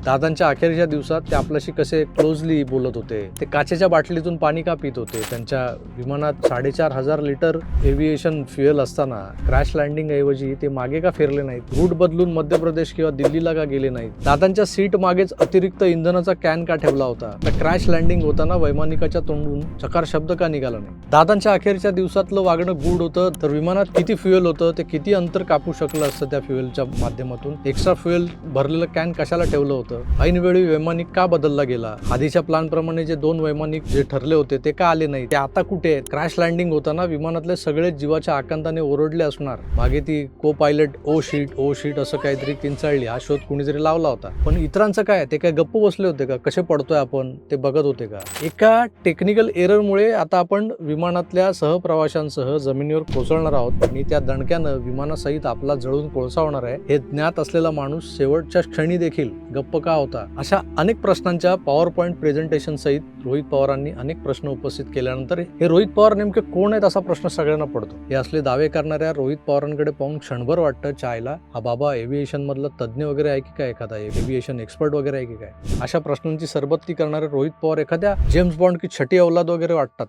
दादांच्या अखेरच्या दिवसात ते आपल्याशी कसे क्लोजली बोलत होते, ते काचेच्या बाटलीतून पाणी का पित होते, त्यांच्या विमानात 4,500 लिटर एव्हिएशन फ्युएल असताना क्रॅश लँडिंग ऐवजी ते मागे का फिरले नाहीत, रूट बदलून मध्य प्रदेश किंवा दिल्लीला का गेले नाहीत, दादांच्या सीट मागेच अतिरिक्त इंधनाचा कॅन का ठेवला होता, क्रॅश लँडिंग होताना वैमानिकाच्या तोंडून चकार शब्द का निघाला नाही. दादांच्या अखेरच्या दिवसातलं वागणं गुड होतं तर विमानात किती फ्युएल होतं, ते किती अंतर कापू शकलं असतं त्या फ्युएलच्या माध्यमातून, एक्स्ट्रा फ्युएल भरलेलं कॅन कशाला ठेवलं होतं, ऐनवेळी वैमानिक का बदलला गेला, आधीच्या प्लॅन प्रमाणे जे 2 वैमानिक जे ठरले होते ते का आले नाही, ते आता कुठे आहेत, क्रॅश लँडिंग होताना विमानातले सगळे जीवाच्या आकांताने ओरडले असणार, मागे ती को पायलट ओ शीट असं काहीतरी किंचाळली, हा शोध कुणीतरी लावला होता. पण इतरांचं काय, ते काय गप्प बसले होते का, कसे पडतोय आपण ते बघत होते का. एका टेक्निकल एररमुळे आता आपण विमानातल्या सहप्रवाशांसह जमिनीवर कोसळणार आहोत आणि त्या दणक्यानं विमानासहित आपला जळून कोळसा होणार आहे हे ज्ञात असलेला माणूस शेवटच्या क्षणी देखील गप्प का होता. अशा अनेक प्रश्नांच्या पॉवर पॉइंट प्रेझेंटेशन सहित रोहित पवारांनी अनेक प्रश्न उपस्थित केल्यानंतर हे रोहित पवार नेमके कोण आहेत असा प्रश्न सगळ्यांना पडतो. हे असले दावे करणाऱ्या रोहित पवारांकडे पाहून क्षणभर वाटतं चायला हा बाबा एव्हिएशन मधला तज्ज्ञ वगैरे आहे की काय, एखादा एव्हिएशन एक्सपर्ट वगैरे आहे की काय. अशा प्रश्नांची सरबत्ती करणारे रोहित पवार एखाद्या जेम्स बॉन्ड की छठी अवलाद वगैरे वाटतात.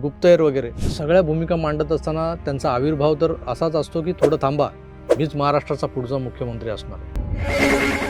गुप्तहेर वगैरे सगळ्या भूमिका मांडत असताना त्यांचा आविर्भाव तर असाच असतो की थोडं थांबा, मीच महाराष्ट्राचा पुढचा मुख्यमंत्री असणार.